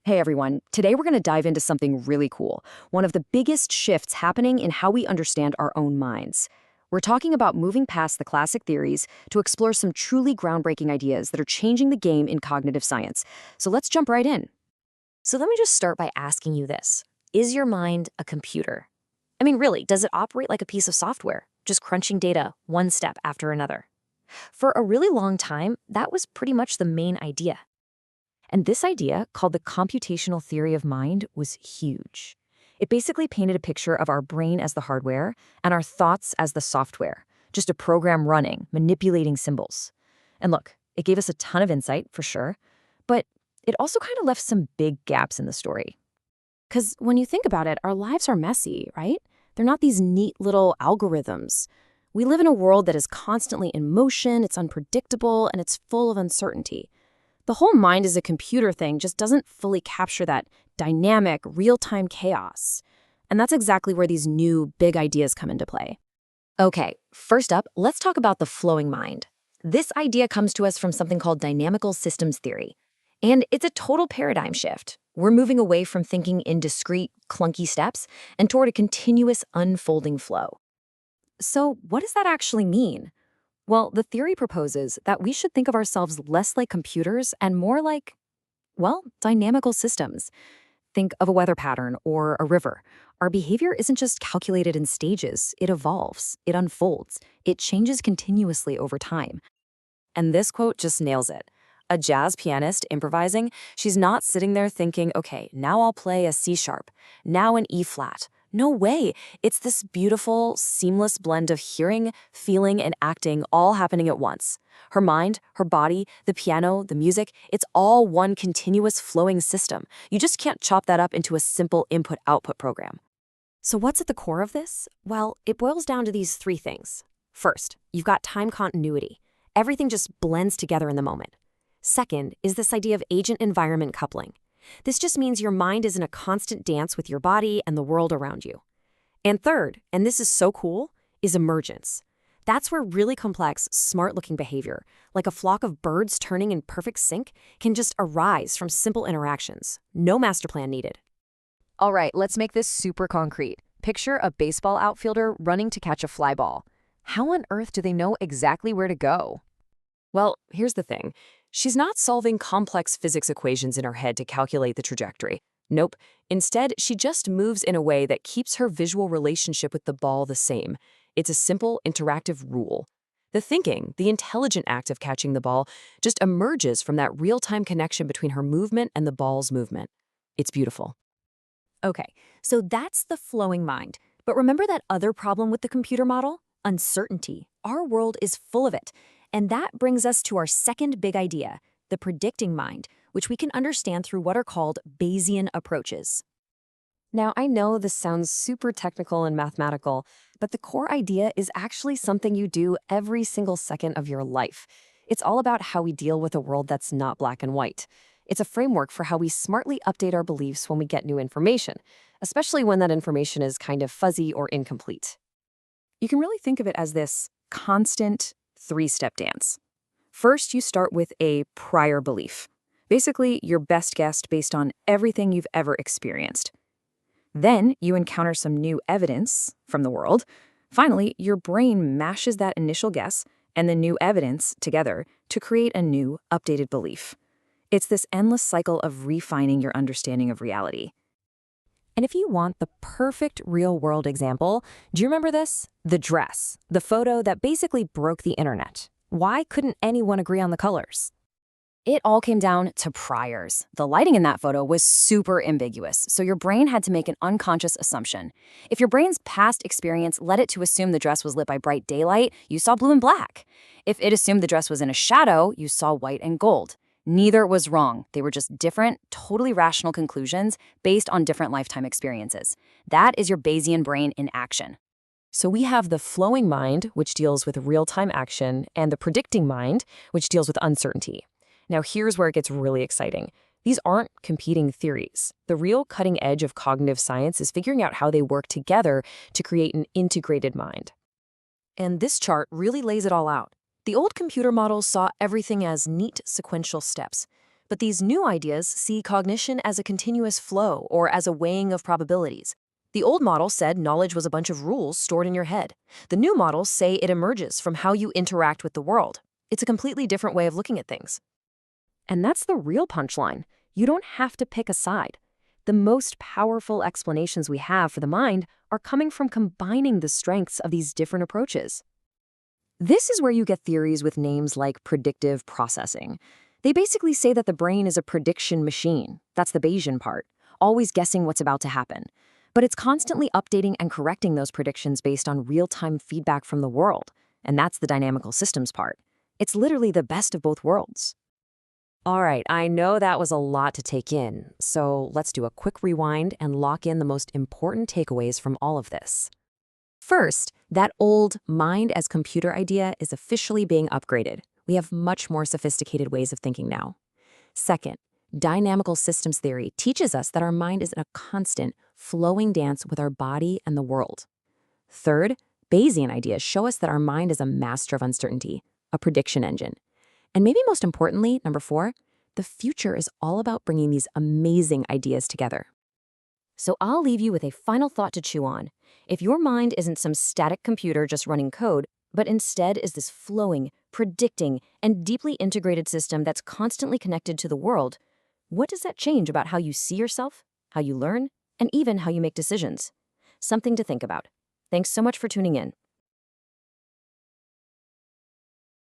Hey everyone, today we're going to dive into something really cool, one of the biggest shifts happening in how we understand our own minds. We're talking about moving past the classic theories to explore some truly groundbreaking ideas that are changing the game in cognitive science. So let's jump right in. So let me just start by asking you this. Is your mind a computer? I mean, really, does it operate like a piece of software, just crunching data one step after another? For a really long time, that was pretty much the main idea. And this idea, called the computational theory of mind, was huge. It basically painted a picture of our brain as the hardware and our thoughts as the software, just a program running, manipulating symbols. And look, it gave us a ton of insight, for sure, but it also kind of left some big gaps in the story. Because when you think about it, our lives are messy, right? They're not these neat little algorithms. We live in a world that is constantly in motion, it's unpredictable, and it's full of uncertainty. The whole mind as a computer thing just doesn't fully capture that dynamic, real-time chaos. And that's exactly where these new, big ideas come into play. Okay, first up, let's talk about the flowing mind. This idea comes to us from something called dynamical systems theory. And it's a total paradigm shift. We're moving away from thinking in discrete, clunky steps and toward a continuous, unfolding flow. So what does that actually mean? Well, the theory proposes that we should think of ourselves less like computers and more like, well, dynamical systems. Think of a weather pattern or a river. Our behavior isn't just calculated in stages. It evolves, it unfolds, it changes continuously over time. And this quote just nails it. A jazz pianist improvising, she's not sitting there thinking, okay, now I'll play a C sharp, now an E flat. No way. It's this beautiful, seamless blend of hearing, feeling, and acting all happening at once. Her mind, her body, the piano, the music, it's all one continuous flowing system. You just can't chop that up into a simple input-output program. So what's at the core of this? Well, it boils down to these three things. First, you've got time continuity. Everything just blends together in the moment. Second is this idea of agent-environment coupling. This just means your mind is in a constant dance with your body and the world around you. And third, and this is so cool, is emergence. That's where really complex, smart-looking behavior, like a flock of birds turning in perfect sync, can just arise from simple interactions. No master plan needed. All right, let's make this super concrete. Picture a baseball outfielder running to catch a fly ball. How on earth do they know exactly where to go? Well, here's the thing. She's not solving complex physics equations in her head to calculate the trajectory. Nope. Instead, she just moves in a way that keeps her visual relationship with the ball the same. It's a simple, interactive rule. The thinking, the intelligent act of catching the ball, just emerges from that real-time connection between her movement and the ball's movement. It's beautiful. Okay, so that's the flowing mind. But remember that other problem with the computer model? Uncertainty. Our world is full of it. And that brings us to our second big idea, the predicting mind, which we can understand through what are called Bayesian approaches. Now, I know this sounds super technical and mathematical, but the core idea is actually something you do every single second of your life. It's all about how we deal with a world that's not black and white. It's a framework for how we smartly update our beliefs when we get new information, especially when that information is kind of fuzzy or incomplete. You can really think of it as this constant three-step dance. First, you start with a prior belief. Basically, your best guess based on everything you've ever experienced. Then, you encounter some new evidence from the world. Finally, your brain mashes that initial guess and the new evidence together to create a new, updated belief. It's this endless cycle of refining your understanding of reality. And if you want the perfect real-world example, do you remember this? The dress, the photo that basically broke the internet. Why couldn't anyone agree on the colors? It all came down to priors. The lighting in that photo was super ambiguous, so your brain had to make an unconscious assumption. If your brain's past experience led it to assume the dress was lit by bright daylight, you saw blue and black. If it assumed the dress was in a shadow, you saw white and gold. Neither was wrong. They were just different, totally rational conclusions based on different lifetime experiences. That is your Bayesian brain in action. So we have the flowing mind, which deals with real-time action, and the predicting mind, which deals with uncertainty. Now here's where it gets really exciting. These aren't competing theories. The real cutting edge of cognitive science is figuring out how they work together to create an integrated mind. And this chart really lays it all out. The old computer models saw everything as neat sequential steps, But these new ideas see cognition as a continuous flow or as a weighing of probabilities. The old model said knowledge was a bunch of rules stored in your head. The new models say it emerges from how you interact with the world. It's a completely different way of looking at things. And that's the real punchline. You don't have to pick a side. The most powerful explanations we have for the mind are coming from combining the strengths of these different approaches. This is where you get theories with names like predictive processing. They basically say that the brain is a prediction machine. That's the Bayesian part, always guessing what's about to happen. But it's constantly updating and correcting those predictions based on real-time feedback from the world. And that's the dynamical systems part. It's literally the best of both worlds. All right, I know that was a lot to take in, so let's do a quick rewind and lock in the most important takeaways from all of this. First, that old mind as computer idea is officially being upgraded. We have much more sophisticated ways of thinking now. Second, dynamical systems theory teaches us that our mind is in a constant, flowing dance with our body and the world. Third, Bayesian ideas show us that our mind is a master of uncertainty, a prediction engine. And maybe most importantly, number 4, the future is all about bringing these amazing ideas together. So I'll leave you with a final thought to chew on. If your mind isn't some static computer just running code, but instead is this flowing, predicting, and deeply integrated system that's constantly connected to the world, what does that change about how you see yourself, how you learn, and even how you make decisions? Something to think about. Thanks so much for tuning in.